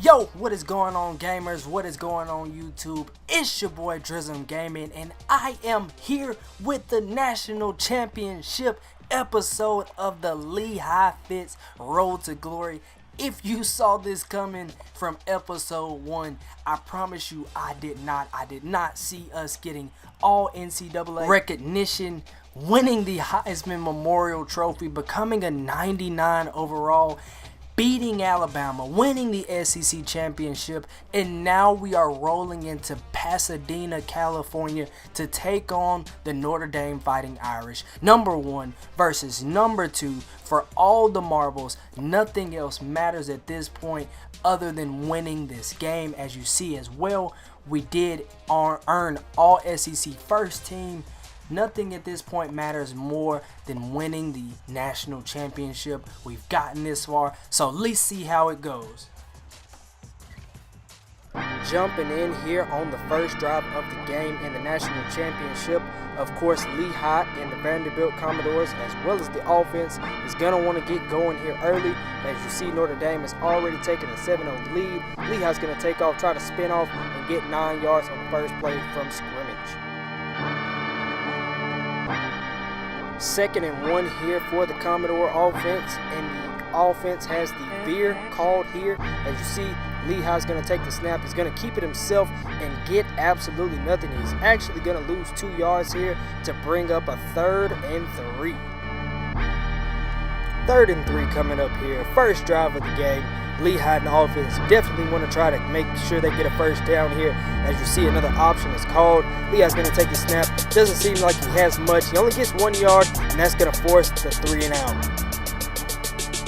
Yo, what is going on, gamers? What is going on, YouTube? It's your boy Drizzum Gaming, and I am here with the National Championship episode of the LeHEISMAN Road to Glory. If you saw this coming from episode 1, I promise you I did not. I did not see us getting all NCAA recognition, winning the Heisman Memorial Trophy, becoming a 99 overall, beating Alabama, winning the SEC championship, and now we are rolling into Pasadena, California to take on the Notre Dame Fighting Irish. Number 1 versus number 2 for all the marbles. Nothing else matters at this point other than winning this game. As you see as well, we did earn all SEC first team. Nothing at this point matters more than winning the national championship. We've gotten this far, so let's see how it goes. Jumping in here on the first drive of the game in the national championship, of course, Lehigh and the Vanderbilt Commodores, as well as the offense, is going to want to get going here early. As you see, Notre Dame has already taken a 7-0 lead. Lehigh's going to take off, try to spin off, and get 9 yards on the first play from scrimmage. 2nd and 1 here for the Commodore offense, and the offense has the veer called here. As you see, Lehigh's going to take the snap. He's going to keep it himself and get absolutely nothing. He's actually going to lose 2 yards here to bring up a 3rd and 3. 3rd and 3 coming up here. First drive of the game. Lehigh and the offense definitely want to try to make sure they get a first down here. As you see, another option is called. Lehigh's going to take the snap. Doesn't seem like he has much. He only gets 1 yard, and that's going to force the 3 and out.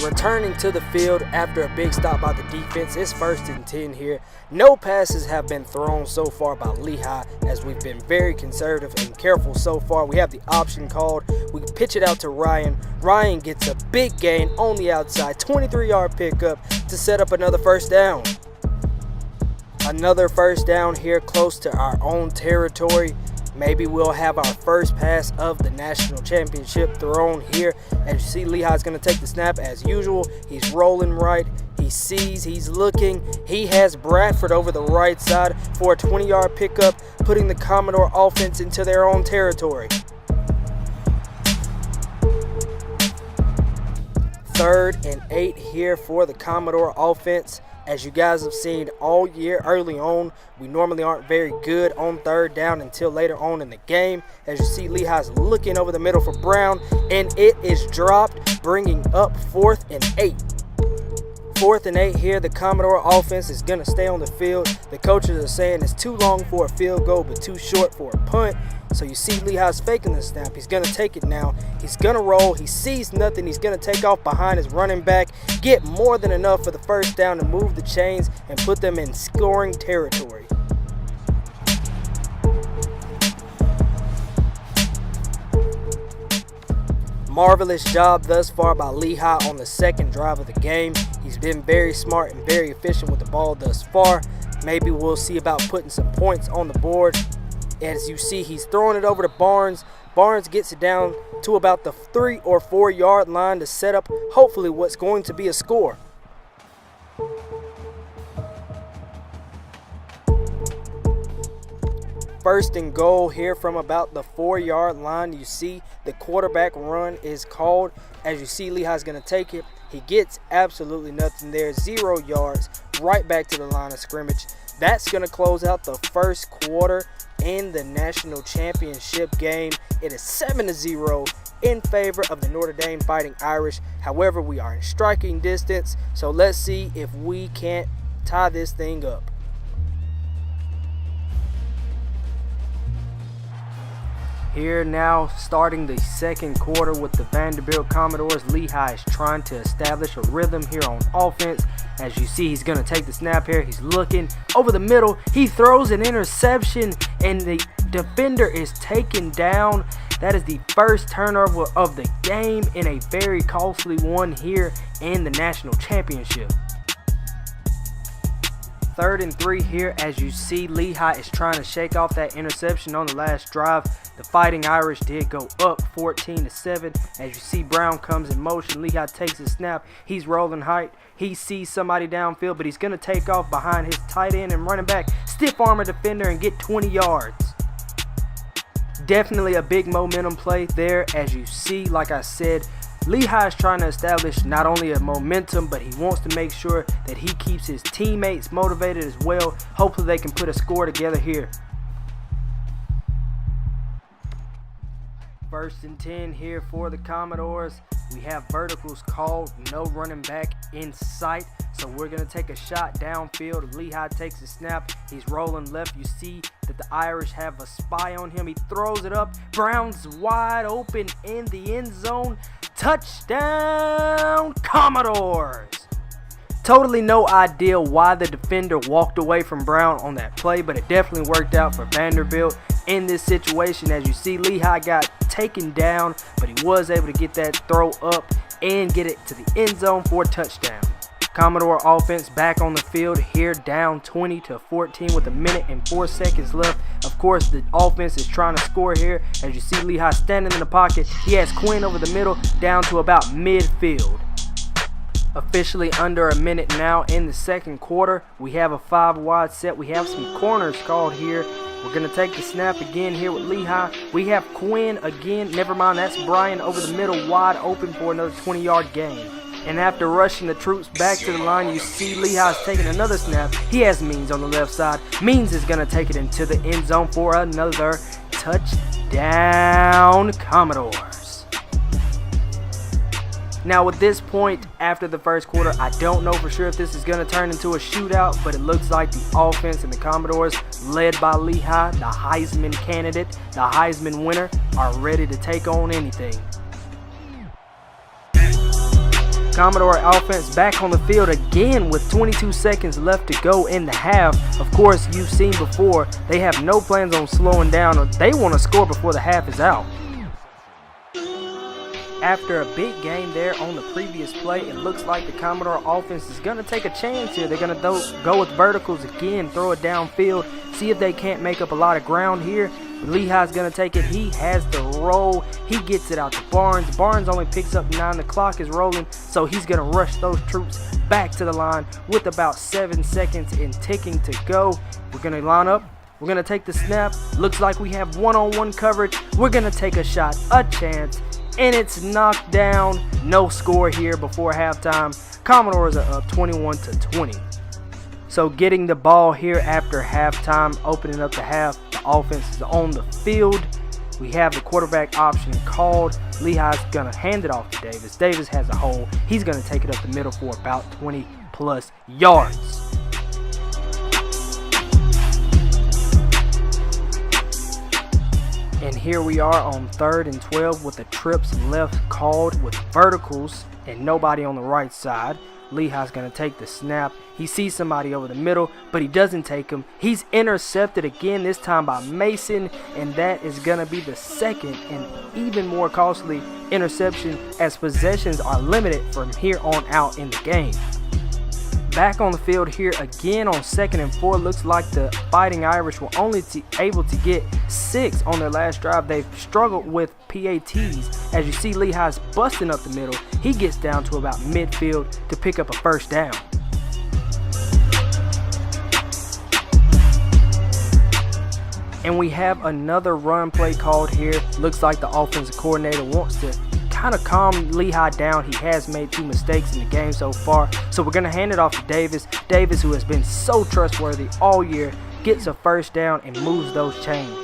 Returning to the field after a big stop by the defense, it's 1st and 10 here. No passes have been thrown so far by Lehigh, as we've been very conservative and careful so far. We have the option called. We pitch it out to Ryan. Ryan gets a big gain on the outside, 23-yard pickup to set up another first down. Another first down here close to our own territory. Maybe we'll have our first pass of the national championship thrown here. As you see, Lehigh's going to take the snap as usual. He's rolling right. He sees, he's looking. He has Bradford over the right side for a 20-yard pickup, putting the Commodore offense into their own territory. 3rd and 8 here for the Commodore offense. As you guys have seen all year early on, we normally aren't very good on 3rd down until later on in the game. As you see, Lehigh's looking over the middle for Brown, and it is dropped, bringing up 4th and 8. 4th and 8 here. The Commodore offense is going to stay on the field. The coaches are saying it's too long for a field goal but too short for a punt. So you see Lehigh's faking the snap. He's going to take it now. He's going to roll. He sees nothing. He's going to take off behind his running back, get more than enough for the first down to move the chains and put them in scoring territory. Marvelous job thus far by Lehigh on the 2nd drive of the game. He's been very smart and very efficient with the ball thus far. Maybe we'll see about putting some points on the board. As you see, he's throwing it over to Barnes. Barnes gets it down to about the 3 or 4 yard line to set up hopefully what's going to be a score. First and goal here from about the 4 yard line. You see the quarterback run is called. As you see, Lehigh's going to take it. He gets absolutely nothing there. 0 yards, right back to the line of scrimmage. That's going to close out the first quarter in the national championship game. It is 7-0 in favor of the Notre Dame Fighting Irish. However, we are in striking distance, so let's see if we can't tie this thing up. Here now, starting the 2nd quarter with the Vanderbilt Commodores. Lehigh is trying to establish a rhythm here on offense. As you see, he's going to take the snap here. He's looking over the middle. He throws an interception, and the defender is taken down. That is the first turnover of the game, and a very costly one here in the national championship. 3rd and 3 here. As you see, Lehigh is trying to shake off that interception on the last drive. The Fighting Irish did go up 14-7. As you see, Brown comes in motion. Lehigh takes a snap. He's rolling height. He sees somebody downfield, but he's going to take off behind his tight end and running back. Stiff arm a defender and get 20 yards. Definitely a big momentum play there. As you see, like I said, Lehigh is trying to establish not only a momentum, but he wants to make sure that he keeps his teammates motivated as well. Hopefully they can put a score together here. 1st and 10 here for the Commodores. We have verticals called, no running back in sight. So we're going to take a shot downfield. Lehigh takes a snap. He's rolling left. You see that the Irish have a spy on him. He throws it up. Brown's wide open in the end zone. Touchdown, Commodores! Totally no idea why the defender walked away from Brown on that play, but it definitely worked out for Vanderbilt in this situation. As you see, Lehigh got taken down, but he was able to get that throw up and get it to the end zone for a touchdown. Commodore offense back on the field here, down 20-14 with 1:04 seconds left. Of course, the offense is trying to score here. As you see, Lehigh standing in the pocket. He has Quinn over the middle, down to about midfield. Officially under a minute now in the 2nd quarter. We have a 5-wide set. We have some corners called here. We're going to take the snap again here with Lehigh. We have Quinn again. Never mind, that's Brian over the middle, wide open for another 20-yard gain. And after rushing the troops back to the line, you see Lehigh's taking another snap. He has Means on the left side. Means is going to take it into the end zone for another touchdown, Commodores. Now with this point after the 1st quarter, I don't know for sure if this is going to turn into a shootout, but it looks like the offense and the Commodores, led by Lehigh, the Heisman candidate, the Heisman winner, are ready to take on anything. Commodore offense back on the field again with 22 seconds left to go in the half. Of course, you've seen before, they have no plans on slowing down, or they want to score before the half is out. After a big game there on the previous play, it looks like the Commodore offense is going to take a chance here. They're going to go with verticals again, throw it downfield, see if they can't make up a lot of ground here. Lehigh's going to take it. He has the roll. He gets it out to Barnes. Barnes only picks up 9. The clock is rolling, so he's going to rush those troops back to the line with about 7 seconds and ticking to go. We're going to line up. We're going to take the snap. Looks like we have one-on-one coverage. We're going to take a shot, a chance, and it's knocked down. No score here before halftime. Commodores are up 21-20. So getting the ball here after halftime, opening up the half, the offense is on the field. We have the quarterback option called. Lehigh's going to hand it off to Davis. Davis has a hole. He's going to take it up the middle for about 20+ yards. And here we are on 3rd and 12 with the trips left called with verticals and nobody on the right side. Lehigh's going to take the snap. He sees somebody over the middle, but he doesn't take him. He's intercepted again, this time by Mason, and that is going to be the 2nd and even more costly interception, as possessions are limited from here on out in the game. Back on the field here again on 2nd and 4. Looks like the Fighting Irish were only able to get 6 on their last drive. They've struggled with PATs. As you see, Lehigh's busting up the middle. He gets down to about midfield to pick up a 1st down. And we have another run play called here. Looks like the offensive coordinator wants to kind of calm Lehigh down. He has made 2 mistakes in the game so far. So we're going to hand it off to Davis. Davis, who has been so trustworthy all year, gets a 1st down and moves those chains.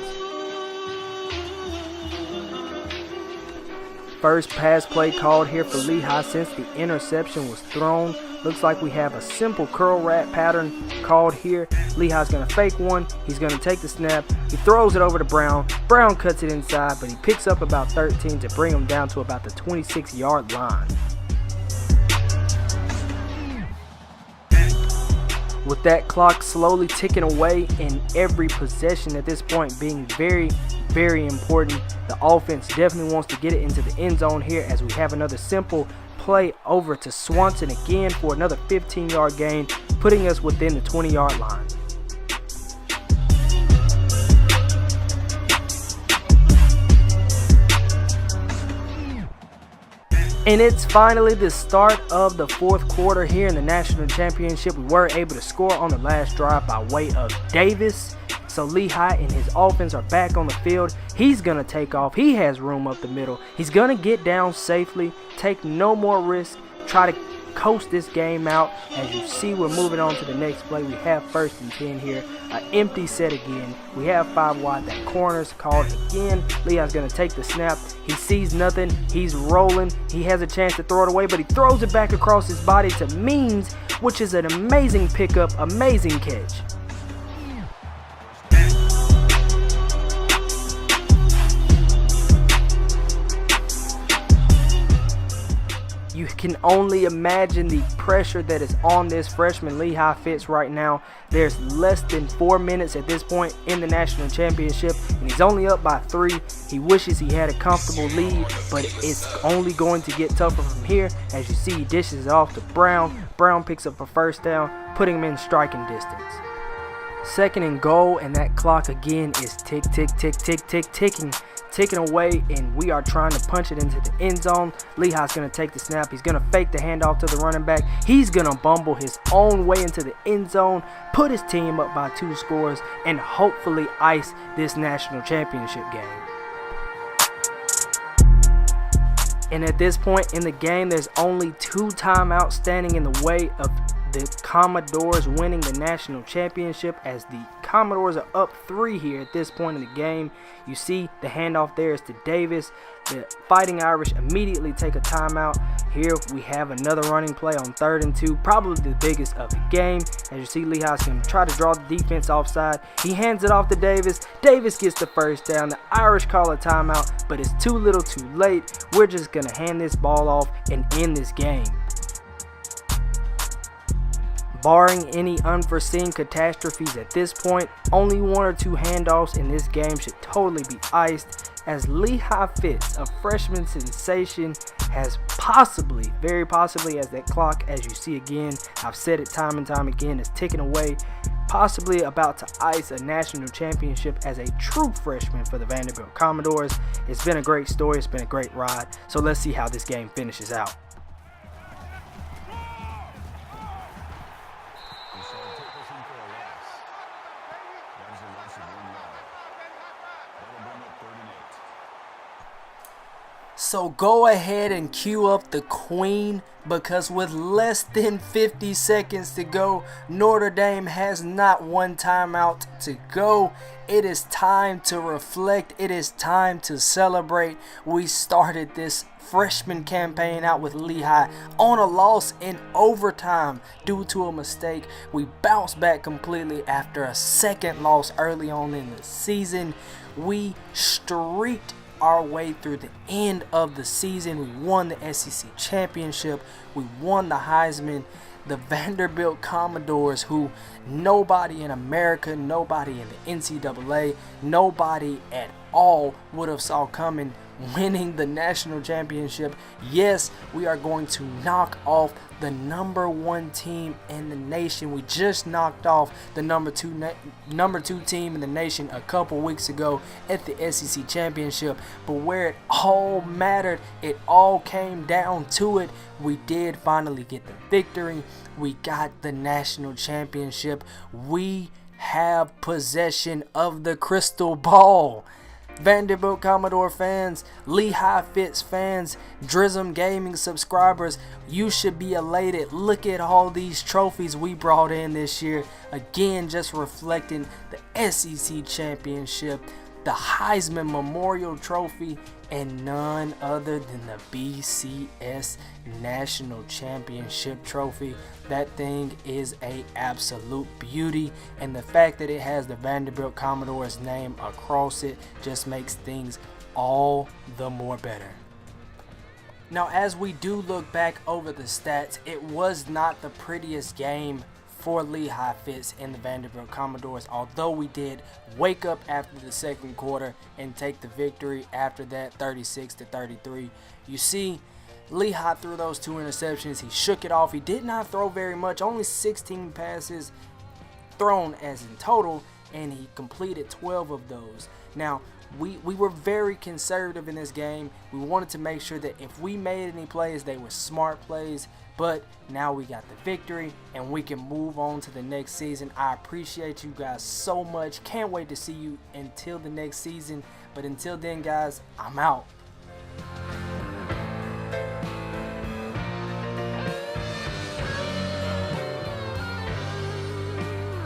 First pass play called here for Lehigh since the interception was thrown. Looks like we have a simple curl rat pattern called here. Lehigh's going to fake one. He's going to take the snap. He throws it over to Brown. Brown cuts it inside, but he picks up about 13 to bring him down to about the 26-yard line. With that clock slowly ticking away and every possession at this point being very, very important, the offense definitely wants to get it into the end zone here, as we have another simple play over to Swanson again for another 15-yard gain. putting us within the 20-yard line. And it's finally the start of the fourth quarter here in the national championship. We were able to score on the last drive by way of Davis. So Lehigh and his offense are back on the field. He's going to take off. He has room up the middle. He's going to get down safely, take no more risk, try to coast this game out. As you see, we're moving on to the next play. We have 1st and 10 here. An empty set again. We have 5 wide. That corner's called again. Lehigh's going to take the snap. He sees nothing. He's rolling. He has a chance to throw it away, but he throws it back across his body to Means, which is an amazing pickup, amazing catch. You can only imagine the pressure that is on this freshman Lehigh Fitz right now. There's less than 4 minutes at this point in the national championship, and he's only up by 3. He wishes he had a comfortable lead, but it's only going to get tougher from here. As you see, he dishes it off to Brown. Brown picks up a 1st down, putting him in striking distance. 2nd and goal, and that clock again is tick, tick, tick, tick, tick, ticking away, and we are trying to punch it into the end zone. Lehigh's going to take the snap. He's going to fake the handoff to the running back. He's going to bumble his own way into the end zone, put his team up by 2 scores, and hopefully ice this national championship game. And at this point in the game, there's only 2 timeouts standing in the way of the Commodores winning the national championship, as the Commodores are up 3 here at this point in the game. You see the handoff there is to Davis. The Fighting Irish immediately take a timeout. Here we have another running play on 3rd and 2, probably the biggest of the game. As you see, Lehigh's going to try to draw the defense offside. He hands it off to Davis. Davis gets the 1st down. The Irish call a timeout, but it's too little too late. We're just going to hand this ball off and end this game. Barring any unforeseen catastrophes at this point, only 1 or 2 handoffs in this game should totally be iced, as Lehigh Fitz, a freshman sensation, has possibly, very possibly, as that clock, as you see again, I've said it time and time again, is ticking away, possibly about to ice a national championship as a true freshman for the Vanderbilt Commodores. It's been a great story. It's been a great ride. So let's see how this game finishes out. So go ahead and cue up the Queen, because with less than 50 seconds to go, Notre Dame has not 1 timeout to go. It is time to reflect. It is time to celebrate. We started this freshman campaign out with Lehigh on a loss in overtime due to a mistake. We bounced back completely after a 2nd loss early on in the season. We streaked our way through the end of the season. We won the SEC championship. We won the Heisman. The Vanderbilt Commodores, who nobody in America, nobody in the NCAA, nobody at all would have saw coming, winning the national championship. Yes, we are going to knock off the number 1 team in the nation. We just knocked off the number 2 team in the nation a couple weeks ago at the SEC championship. But where it all mattered, it all came down to it. We did finally get the victory. We got the national championship. We have possession of the crystal ball. Vanderbilt Commodore fans, Lehigh Fitz fans, Drizzum Gaming subscribers, you should be elated. Look at all these trophies we brought in this year. Again, just reflecting the SEC championship, the Heisman Memorial Trophy, and none other than the BCS National Championship Trophy. That thing is a absolute beauty, and the fact that it has the Vanderbilt Commodores name across it just makes things all the more better. Now, as we do look back over the stats, it was not the prettiest game for Lehigh Fitz and the Vanderbilt Commodores, although we did wake up after the 2nd quarter and take the victory after that, 36-33. You see, Lehigh threw those 2 interceptions. He shook it off. He did not throw very much, only 16 passes thrown as in total, and he completed 12 of those. Now, we were very conservative in this game. We wanted to make sure that if we made any plays, they were smart plays. But now we got the victory, and we can move on to the next season. I appreciate you guys so much. Can't wait to see you until the next season. But until then, guys, I'm out.